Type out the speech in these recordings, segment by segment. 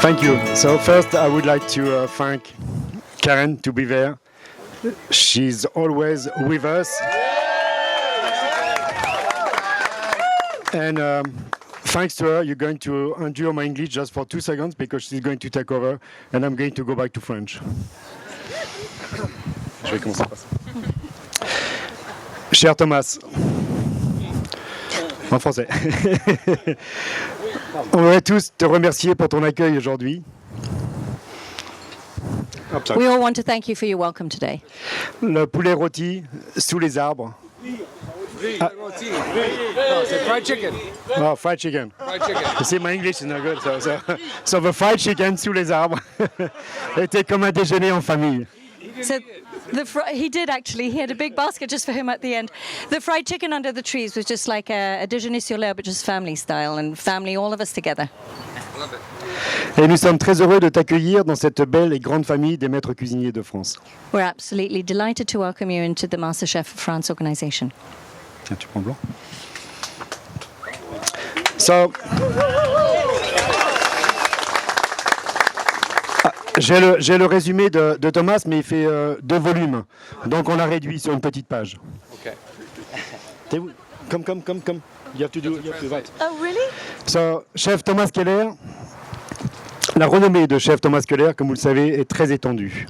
Thank you. So first, I would like to thank Karen to be there. She's always with us. And thanks to her, you're going to endure my English just for 2 seconds because she's going to take over and I'm going to go back to French. Je vais commencer par ça. Cher Thomas, en français. On voudrait tous te remercier pour ton accueil aujourd'hui. We all want to thank you for your welcome today. Le poulet rôti sous les arbres. No, c'est fried chicken. Oh, fried chicken. Fried chicken. You see, my English is not good. So the fried chicken sous les arbres était comme un déjeuner en famille. So he did actually. He had a big basket just for him at the end. The fried chicken under the trees was just like a déjeuner sur l'herbe, but just family style and family, all of us together. Et nous sommes très heureux de t'accueillir dans cette belle et grande famille des maîtres cuisiniers de France. We're absolutely delighted to welcome you into the MasterChef France organization. Tiens, tu prends blanc. So, j'ai le résumé de Thomas, mais il fait 2 volumes. Donc on l'a réduit sur une petite page. Okay. Come. You have to write. Oh, really? So, chef Thomas Keller, la renommée de chef Thomas Keller, comme vous le savez, est très étendue.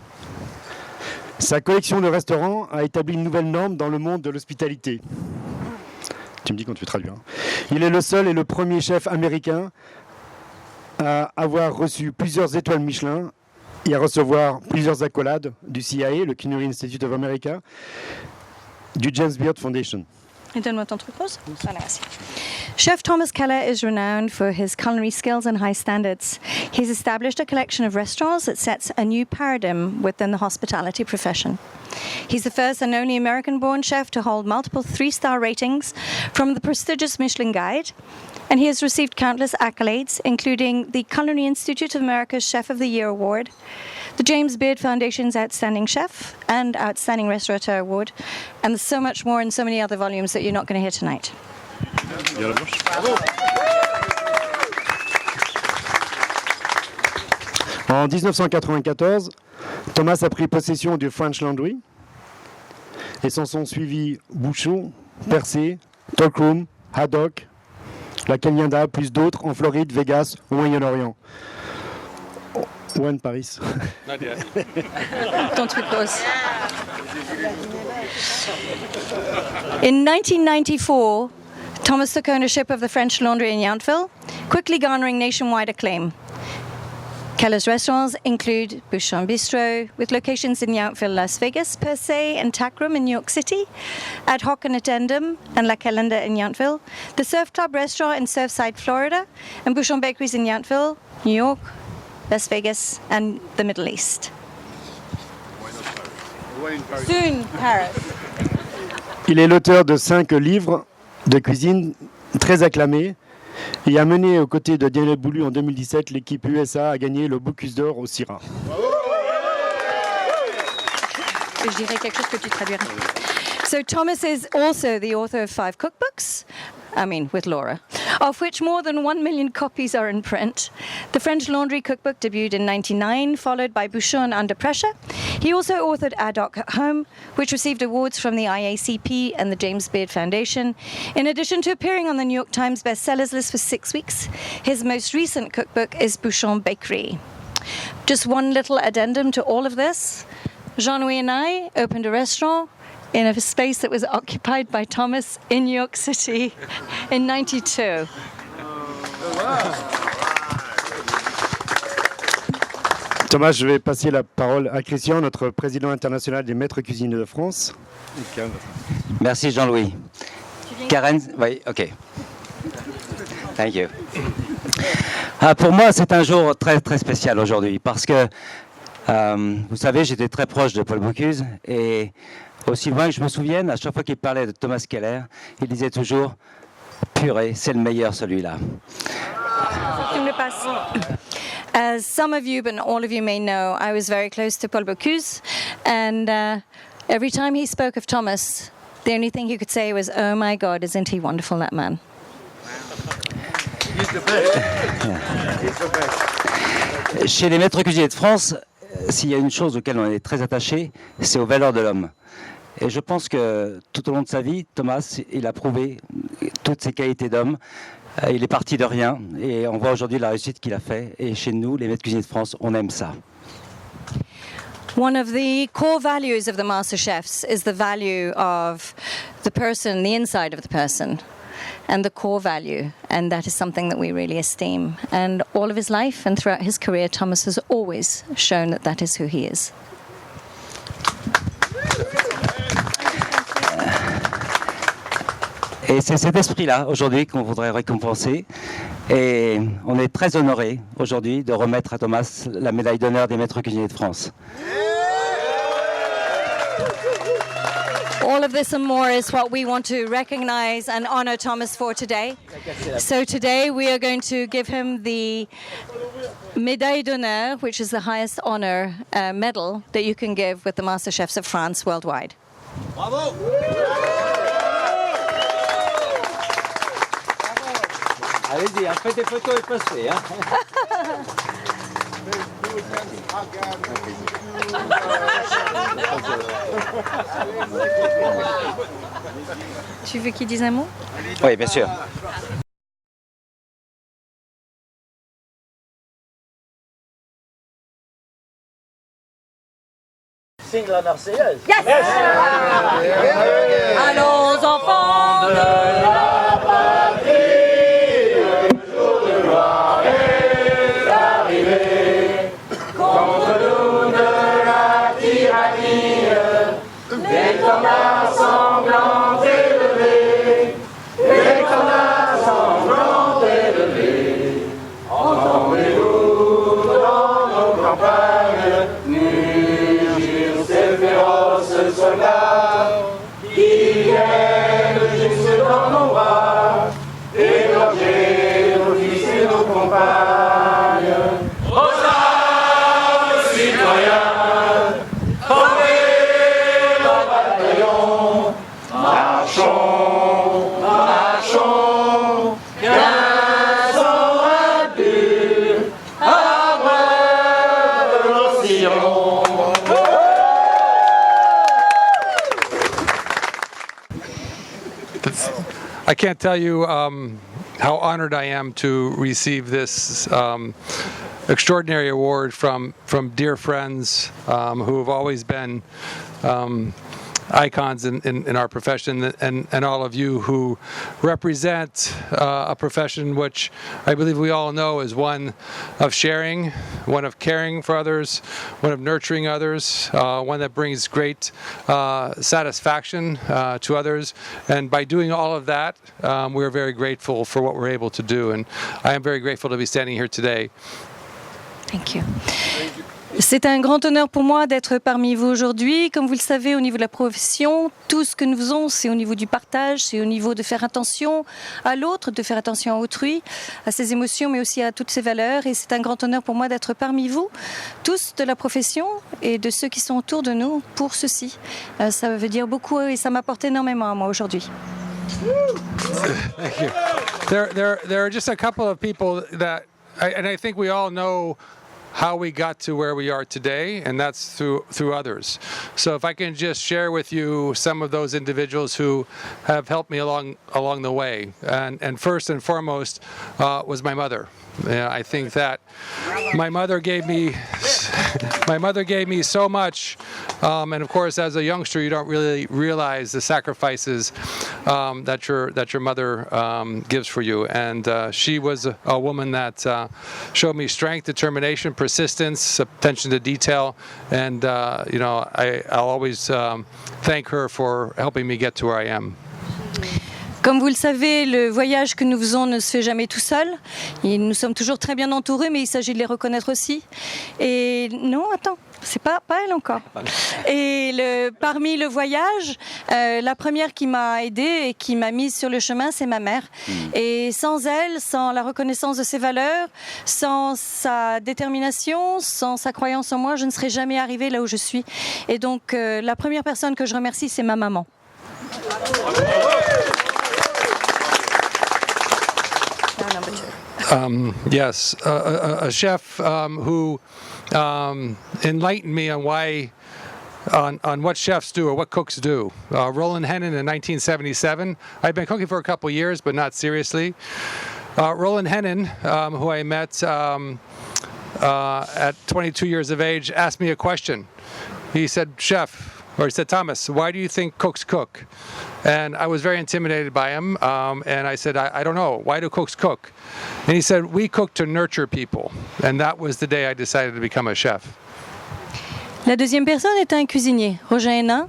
Sa collection de restaurants a établi une nouvelle norme dans le monde de l'hospitalité. Tu me dis quand tu traduis. Il est le seul et le premier chef américain à avoir reçu plusieurs étoiles Michelin et à recevoir plusieurs accolades du CIA, le Culinary Institute of America, du James Beard Foundation. Donne-moi ton truc rose. Voilà, merci. Chef Thomas Keller is renowned for his culinary skills and high standards. He's established a collection of restaurants that sets a new paradigm within the hospitality profession. He's the first and only American-born chef to hold multiple 3-star ratings from the prestigious Michelin Guide, and he has received countless accolades, including the Culinary Institute of America's Chef of the Year Award, the James Beard Foundation's Outstanding Chef and Outstanding Restaurateur Award, and there's so much more in so many other volumes that you're not going to hear tonight. En 1994, Thomas a pris possession du French Laundry et s'en sont suivis Bouchon, Percé, Talkroom, Haddock, la Canyada, plus d'autres en Floride, Vegas, au Moyen-Orient. Ou en Paris. Not yet. Ton truc rose. In 1994, Thomas took ownership of the French Laundry in Yountville, quickly garnering nationwide acclaim. Keller's restaurants include Bouchon Bistro, with locations in Yountville, Las Vegas, Per Se and Tack Room in New York City, Ad Hoc and Addendum and La Calenda in Yountville, the Surf Club Restaurant in Surfside, Florida, and Bouchon Bakeries in Yountville, New York, Las Vegas, and the Middle East. Soon, Paris. Il est l'auteur de 5 livres de cuisine très acclamés et a mené aux côtés de Daniel Boulud en 2017 l'équipe USA à gagner le Bocuse d'Or au Syrah. Je dirais quelque chose que tu traduiras. So Thomas is also the author of 5 cookbooks, with Laura, of which more than 1 million copies are in print. The French Laundry cookbook debuted in 1999, followed by Bouchon Under Pressure. He also authored Ad Hoc at Home, which received awards from the IACP and the James Beard Foundation. In addition to appearing on the New York Times bestsellers list for 6 weeks, his most recent cookbook is Bouchon Bakery. Just one little addendum to all of this. Jean-Louis and I opened a restaurant in a space that was occupied by Thomas in New York City in 92. Thomas, je vais passer la parole à Christian, notre président international des maîtres cuisiniers de France. Merci Jean-Louis. Karen, oui, ok. Thank you. Pour moi, c'est un jour très très spécial aujourd'hui parce que, vous savez, j'étais très proche de Paul Bocuse et aussi loin que je me souvienne, à chaque fois qu'il parlait de Thomas Keller, il disait toujours « Purée, c'est le meilleur celui-là ». As some of you, but not all of you may know, I was very close to Paul Bocuse, and every time he spoke of Thomas, the only thing he could say was, "Oh my God, isn't he wonderful, that man?" He's the best. He's the best. Chez les maîtres cuisiniers de France, s'il y a une chose auquel on est très attaché, c'est aux valeurs de l'homme. Et je pense que tout au long de sa vie, Thomas, il a prouvé toutes ses qualités d'homme. Il est parti de rien et on voit aujourd'hui la réussite qu'il a fait. Et chez nous, les maîtres cuisiniers de France, on aime ça. One of the core values of the master chefs is the value of the person, the inside of the person, and the core value, and that is something that we really esteem. And all of his life and throughout his career, Thomas has always shown that that is who he is. Et c'est cet esprit-là, aujourd'hui, qu'on voudrait récompenser. Et on est très honorés, aujourd'hui, de remettre à Thomas la médaille d'honneur des maîtres cuisiniers de France. All of this and more is what we want to recognize and honor Thomas for today. So today we are going to give him the Médaille d'honneur, which is the highest honor medal that you can give with the Master Chefs of France worldwide. Bravo! Allez-y, faites des photos et postez. Tu veux qu'il dise un mot? Oui, bien sûr. Signe la Marseillaise. Yes! Allons enfants de la patrie, le jour de gloire est arrivé. Contre nous de la tyrannie, l'étendard sanglant élevé, l'étendard sanglant élevé. Entendez-vous dans nos campagnes mugir ces féroces soldats qui viennent jusque dans nos bras, égorger nos fils et nos compagnes. Aux armes, citoyens, formez nos bataillons, marchons, marchons, 15 ans impurs, à breuve nos sillons. I can't tell you how honored I am to receive this extraordinary award from dear friends who have always been icons in our profession, and all of you who represent a profession which I believe we all know is one of sharing, one of caring for others, one of nurturing others, one that brings great satisfaction to others. And by doing all of that, we're very grateful for what we're able to do. And I am very grateful to be standing here today. Thank you. C'est un grand honneur pour moi d'être parmi vous aujourd'hui. Comme vous le savez, au niveau de la profession, tout ce que nous faisons, c'est au niveau du partage, c'est au niveau de faire attention à l'autre, de faire attention à autrui, à ses émotions, mais aussi à toutes ses valeurs. Et c'est un grand honneur pour moi d'être parmi vous, tous de la profession et de ceux qui sont autour de nous pour ceci. Ça veut dire beaucoup et ça m'apporte énormément à moi aujourd'hui. Thank you. There are just a couple of people that, and I think we all know how we got to where we are today, and that's through others. So if I can just share with you some of those individuals who have helped me along the way, and first and foremost was my mother. I think that my mother gave me so much, and of course, as a youngster, you don't really realize the sacrifices that your mother gives for you. And she was a woman that showed me strength, determination, persistence, attention to detail, and I'll always thank her for helping me get to where I am. Comme vous le savez, le voyage que nous faisons ne se fait jamais tout seul. Et nous sommes toujours très bien entourés, mais il s'agit de les reconnaître aussi. Et non, attends, c'est pas elle encore. Et parmi le voyage, la première qui m'a aidée et qui m'a mise sur le chemin, c'est ma mère. Et sans elle, sans la reconnaissance de ses valeurs, sans sa détermination, sans sa croyance en moi, je ne serais jamais arrivée là où je suis. Et donc, la première personne que je remercie, c'est ma maman. Yes, a chef who enlightened me on on what chefs do or what cooks do. Roland Hennin in 1977. I'd been cooking for a couple years, but not seriously. Roland Hennin, who I met at 22 years of age, asked me a question. He said, he said, Thomas, why do you think cooks cook? And I was very intimidated by him, and I said, I don't know, why do cooks cook? And he said, we cook to nurture people. And that was the day I decided to become a chef. La deuxième personne est un cuisinier, Roger Hénin,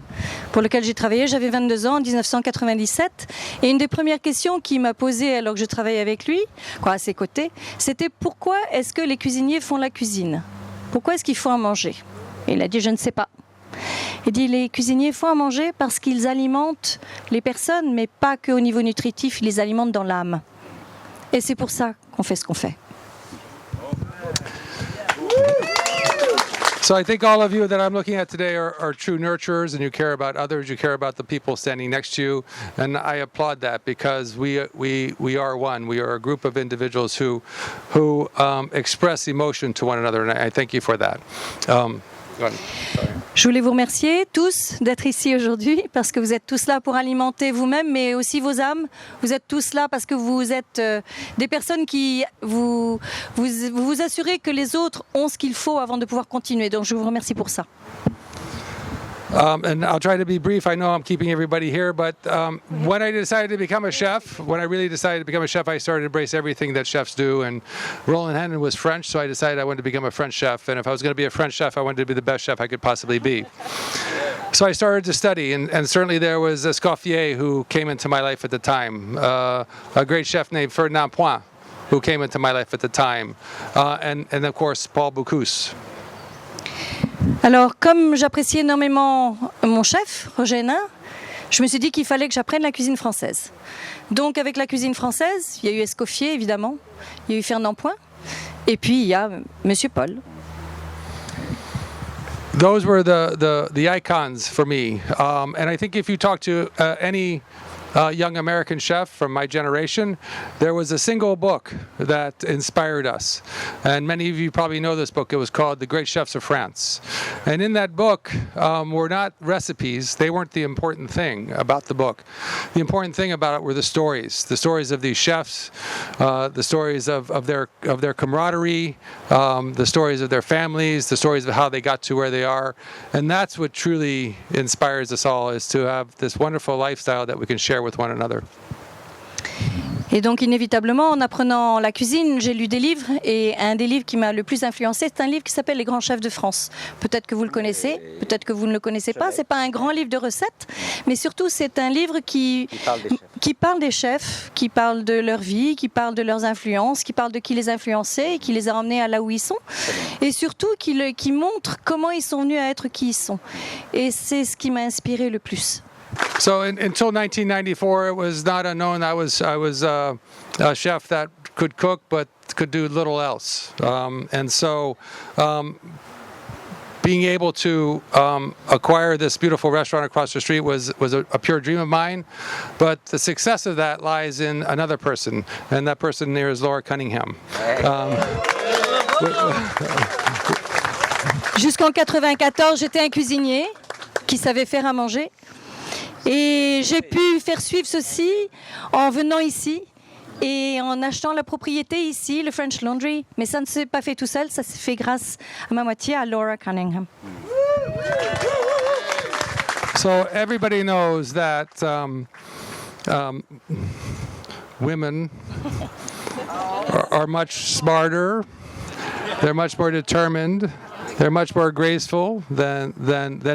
pour lequel j'ai travaillé. J'avais 22 ans en 1997. Et une des premières questions qu'il m'a posées alors que je travaillais avec lui, à ses côtés, c'était pourquoi est-ce que les cuisiniers font la cuisine? Pourquoi est-ce qu'il faut en manger? Et il a dit, je ne sais pas. Il dit, les cuisiniers font à manger parce qu'ils alimentent les personnes, mais pas qu'au niveau nutritif, ils les alimentent dans l'âme. Et c'est pour ça qu'on fait ce qu'on fait. So I think all of you that I'm looking at today are true nurturers, and you care about others, you care about the people standing next to you, and I applaud that because we are one. We are a group of individuals who express emotion to one another, and I thank you for that. Je voulais vous remercier tous d'être ici aujourd'hui parce que vous êtes tous là pour alimenter vous-même mais aussi vos âmes. Vous êtes tous là parce que vous êtes des personnes qui vous assurez que les autres ont ce qu'il faut avant de pouvoir continuer. Donc je vous remercie pour ça. And I'll try to be brief. I know I'm keeping everybody here, but when I decided to become a chef, when I really decided to become a chef, I started to embrace everything that chefs do. And Roland Hennin was French, so I decided I wanted to become a French chef. And if I was going to be a French chef, I wanted to be the best chef I could possibly be. So I started to study, and certainly there was Escoffier who came into my life at the time, a great chef named Ferdinand Point who came into my life at the time, and of course Paul Bocuse. Alors, comme j'appréciais énormément mon chef, Roger Hénin, je me suis dit qu'il fallait que j'apprenne la cuisine française. Donc, avec la cuisine française, il y a eu Escoffier, évidemment, il y a eu Ferdinand Point, et puis il y a Monsieur Paul. Those were the icons for me, and I think if you talk to any young American chef from my generation, there was a single book that inspired us. And many of you probably know this book. It was called The Great Chefs of France. And in that book were not recipes. They weren't the important thing about the book. The important thing about it were the stories of these chefs, the stories of their camaraderie, the stories of their families, the stories of how they got to where they are. And that's what truly inspires us all, is to have this wonderful lifestyle that we can share with one another. Et donc inévitablement, en apprenant la cuisine, j'ai lu des livres, et un des livres qui m'a le plus influencé, c'est un livre qui s'appelle Les grands chefs de France. Peut-être que vous le connaissez, peut-être que vous ne le connaissez pas. C'est pas un grand livre de recettes, mais surtout c'est un livre qui parle des chefs, qui parle de leur vie, qui parle de leurs influences, qui parle de qui les influençait et qui les a emmenés à là où ils sont, et surtout qui montre comment ils sont venus à être qui ils sont. Et c'est ce qui m'a inspiré le plus. So until 1994, it was not unknown. I was a chef that could cook but could do little else. And so being able to acquire this beautiful restaurant across the street was a pure dream of mine. But the success of that lies in another person, and that person there is Laura Cunningham. Jusqu'en 94, j'étais un cuisinier qui savait faire à manger. Et j'ai pu faire suivre ceci en venant ici et en achetant la propriété ici, le French Laundry. Mais ça ne s'est pas fait tout seul, ça s'est fait grâce à ma moitié, à Laura Cunningham. So everybody knows that women are much smarter, they're much more determined, they're much more graceful than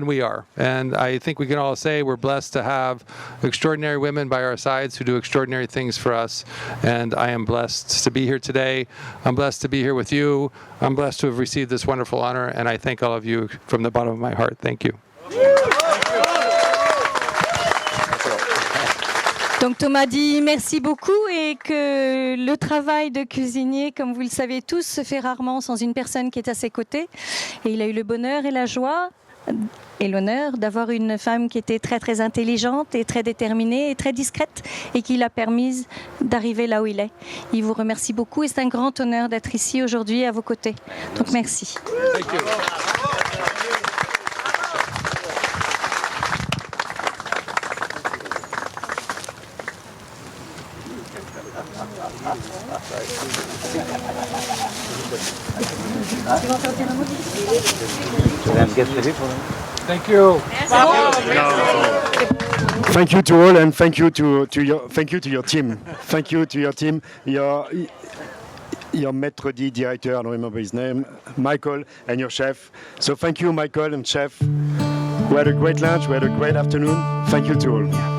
we are. And I think we can all say we're blessed to have extraordinary women by our sides who do extraordinary things for us. And I am blessed to be here today. I'm blessed to be here with you. I'm blessed to have received this wonderful honor. And I thank all of you from the bottom of my heart. Thank you. Donc Thomas dit merci beaucoup et que le travail de cuisinier, comme vous le savez tous, se fait rarement sans une personne qui est à ses côtés. Et il a eu le bonheur et la joie et l'honneur d'avoir une femme qui était très très intelligente et très déterminée et très discrète et qui l'a permise d'arriver là où il est. Il vous remercie beaucoup et c'est un grand honneur d'être ici aujourd'hui à vos côtés. Donc merci. Thank you. Thank you. Thank you to all, and thank you to your team. Thank you to your team. Your maître d' director, I don't remember his name, Michael, and your chef. So thank you, Michael and chef. We had a great lunch. We had a great afternoon. Thank you to all.